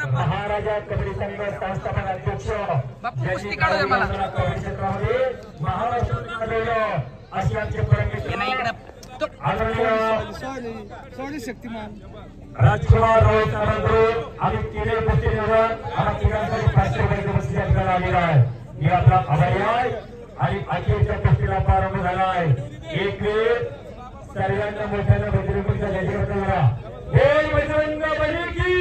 महाराजा कबड्डी संघ संस्थापक अध्यक्ष बापू कुस्ती काढू दे मला आशियाचे परमवीर शक्तिमान राजकुमार रोहित आनंदरू आम्ही तिने कुस्ती निवडून आम्हा तिघांसाठी 500 रुपयाची बक्षीस आपल्याला आलेला आहे. मी आपला आभारी आहे आणि अखेरच्या कुस्तीला प्रारंभ झाला आहे. एक वेळ सर्वांना मोठ्यानं बजरंगबलीचा जयजयकार करा. बोल बजरंग बली की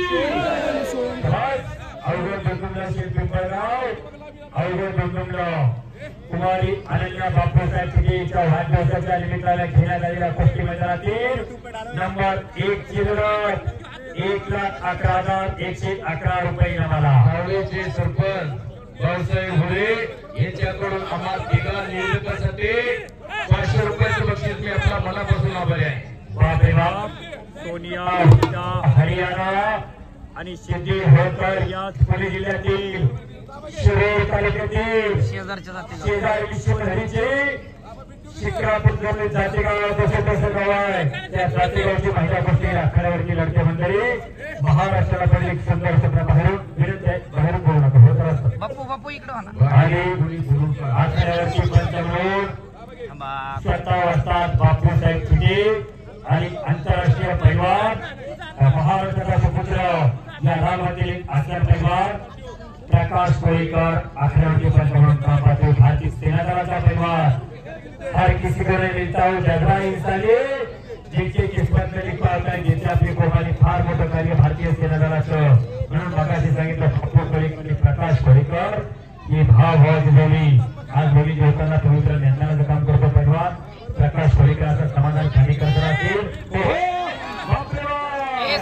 अवघड दुर्गमला पिंपळगाव अवघड दुर्गमला कुमारी अनन्या बापूसाहेब चिकेच्या वाढदिवसाच्या निमित्ताने घेण्यात आलेल्या कुस्ती मैदानातील नंबर 1 ची लढत 1,11,111 रुपये इनामाला सावळेचे सरपंच भाऊसाहेब हुरे यांच्याकडून आम्हाला तिघा नियोजकासाठी 500 रुपयाचं बक्षीस मी आपल्या मनापासून आभारी आहे. बापरे बाप सोनिया हुड्डा हरियाणा आणि सिद्धी होळकर या पुणे जिल्ह्यातील शिरोळ तालुक्यातील शेजारी शिवहरीचे शिक्रापूर जातेगाव गाव आहे. त्या जातेगावची महिला कुस्ती आखाड्यावरची लढते मंडळी महाराष्ट्राला पहिले एक सुंदर सत्र बाहेरून बाहेरून बोलू नका होत असतात. बापू इकडे आणि आखाड्यावरची पंचमूळ 17 वाजतात बापूसाहेब चिटे आणि आंतरराष्ट्रीय पैलवान महाराष्ट्राचा सुपुत्र या रामातील आख्या पैलवान प्रकाश कोळीकर आखड्यावरची पंचमूळ कामाचे भारतीय सेना दलाचा पैलवान हर किसी को नहीं मिलता हो जगरा इंसानी जिनकी किस्मत में लिखा होता है जिनसे आपली कोमाली फार मोठं कार्य भारतीय सेना दलाचं म्हणून मगाशी सांगितलं बापू कोळीकर आणि प्रकाश कोळीकर ही भावभावाची जोडी आज जोडी जोडताना पवित्र ज्ञानाचं काम करतो पैलवान प्रकाश कोळीकर असं समाधान खालीकर राहतील.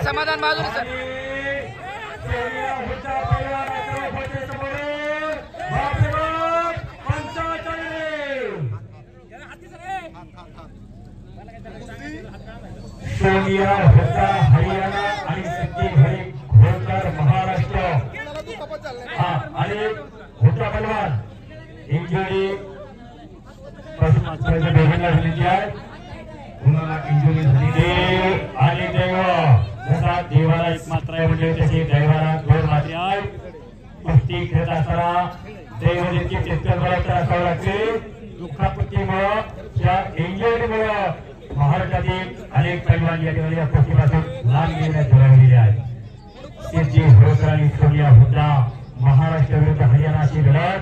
समाधान बाजूला सोनिया हुड्डा हरियाणा आणि सिद्धी होळकर महाराष्ट्र आणि हुड्डा पहलवान इंजुरी दोघांना झालेली आहे. कुणाला इंजुरी झाली आणि देव जसा देवाला एक मात्र आहे म्हणजे तशी दैवाला 2 मात्रे आहे. कुस्ती खेळत असताना दैव देखील तितकं बळाचं असावं लागते. दुःखापत्तीमुळं त्या इंजुरीमुळं महाराष्ट्रातील अनेक पैलवान या ठिकाणी या कुस्तीपासून लांब गेल्यास झुलावलेले आहेत. सिद्धी होळकर आणि सोनिया हुड्डा महाराष्ट्र विरुद्ध हरियाणाची लढत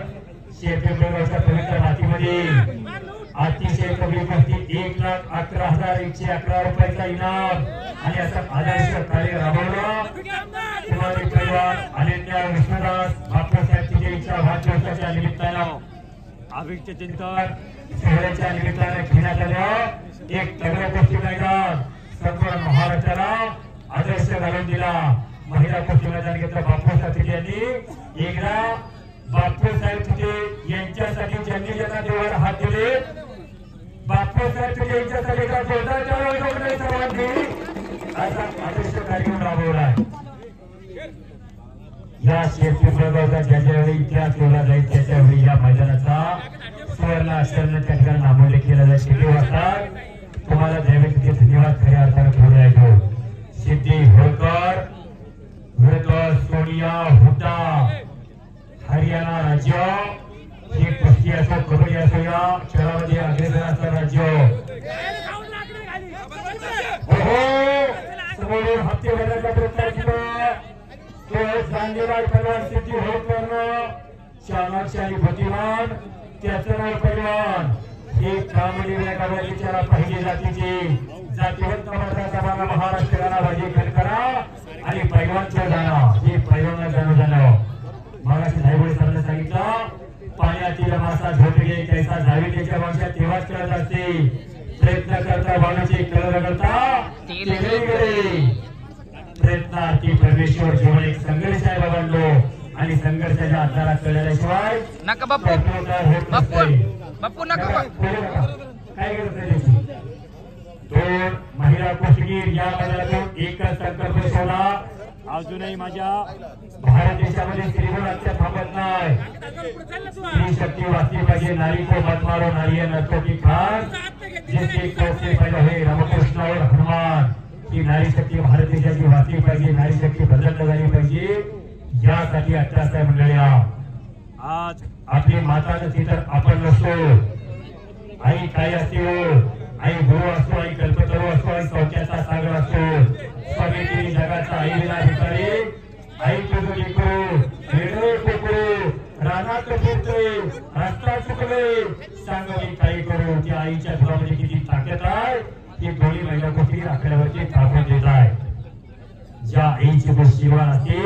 शेतकऱ्यांच्या पवित्र मातीमध्ये अतिशय कमी कुस्ती 1,11,111 रुपयाचा इनाम आणि असं आदर्श कार्य राबवलं. कुमारी पैलवान अनन्या विष्णुदास बापूसाहेब चिकेच्या वाढदिवसाच्या निमित्तानं अभिक्त चिंतन सोहळ्याच्या निमित्ताने घेण्यात आलं एक तगडा कुस्ती मैदान संपूर्ण महाराष्ट्राला आदर्श घालून दिला. महिला कुस्ती मैदान घेतलं बापूसाहेब चिके यांनी. एकदा बापूसाहेब चिके यांच्यासाठी ज्यांनी ज्यांना देवाला हात दिले बापूसाहेब चिके यांच्यासाठी सर्वांनी असा आदर्श कार्यक्रम राबवला आहे. या शेतकऱ्याचा ज्याच्यावेळी इतिहास लिहिला जाईल त्याच्यावेळी या मैदानाचा सुवर्ण अक्षराने त्या ठिकाणी नामोल्लेख केला जाईल. किती वाजतात तुम्हाला द्यावे तिथे धन्यवाद खऱ्या अर्थाने ठेवले आहे. सिद्धी होळकर विरुद्ध सोनिया हुड्डा हरियाणा राज्य ही कुस्ती असो कबड्डी असो या खेळामध्ये अग्रेसर असणारं राज्य समोरून हत्ती भरण्याचा प्रयत्न केला तो चांगलेवाड पैलवान सिद्धी होळकरनं चाणाक्ष आणि बुद्धिमान त्याचं नाव पैलवान हे कामडी विचारा पहिली जातीची जातीवंत मराठा महाराष्ट्राला भाजी करा आणि पैलवानचं जाणं हे पैलवान जाणू जाणं. मगाशी साहेबांनी सरांनी सांगितलं पाण्यातील मासा झोपले कैसा जावी त्याच्या वंशात तेव्हाच करत असते. प्रयत्न करता बाणाचे कलर रगडता प्रयत्नार्थी परमेश्वर जीवन एक संघर्ष आहे बाबांनो आणि संघर्षाच्या आधारात कळल्याशिवाय नका बापू नका काय करत नाही. 2 महिला कुस्तीगीर या मैदानातून एकच संकल्प ठेवला. अजूनही माझ्या भारत देशामध्ये स्त्रीगुणाच्या थांबत नाही. स्त्री शक्ती वाचली पाहिजे. नारी को मत मारो नारी नर्तकी खान जिसकी कोसे पैदा हुई रामकृष्ण और हनुमान की नारी शक्ती भारत देशाची वाचली पाहिजे, नारी शक्ती बदलली झाली पाहिजे. यासाठी अट्टासाय मंडळी आज आपली माता नसती तर आपण नसतो. आई काय असते हो, आई गुरु असतो, आई कल्पतरू असतो, आई सौख्याचा सागर असतो. स्वामी जगाचा आई विना भिकारी, आई तुझं लेकरू वेगळे कोकरू रानात फिरतोय, रस्ता चुकले सांग मी काय करू. त्या आईच्या धुरामध्ये किती ताकद आहे, ती दोन्ही महिला गोष्टी आकड्यावरती टाकून देत आहे. ज्या आईची गोष्टीवान असते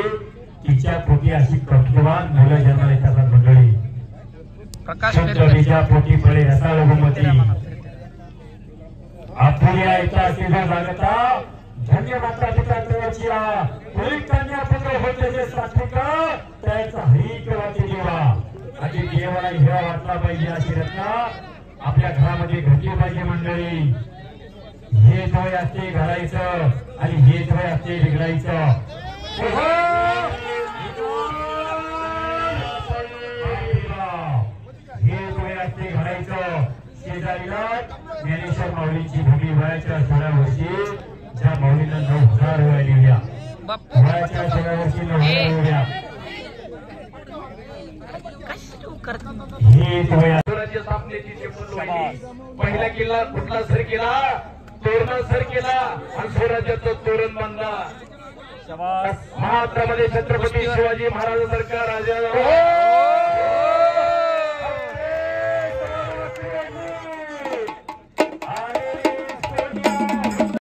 तिच्या पोटी अशी कर्तृवान मुलं जन्माला येतात मंडळी. प्रकाश शुद्ध पोटी पडे रसा लघुमती आपुल्या येता सिद्ध जागता धन्य माता पिता देवाचिया पुरी कन्या पुत्र होते जे सात्विक त्याचा हरी केव्हाचे देवा. आधी देवाला हेवा वाटला पाहिजे अशी रचना आपल्या घरामध्ये घडली पाहिजे मंडळी. हे जवळ असते घालायचं आणि हे जवळ असते बिघडायचं. हे जवळ असते घालायचं. शेजारीला ज्ञानेश्वर माऊलींची भूमी वयाच्या 16 वर्षी ज्या माऊलीला 9,000 वेळा लिहिल्या, बाप्पू वयाच्या 16 वर्षी 9,000 वेळा हे जवळ स्वराज्य स्थापनेची शपथ वाहिली. पहिला किल्ला कुठला सर केला, तोरणा सर केला आणि स्वराज्याचं तोरण बांधला. महाराष्ट्रामध्ये छत्रपती शिवाजी महाराज सरकार राजा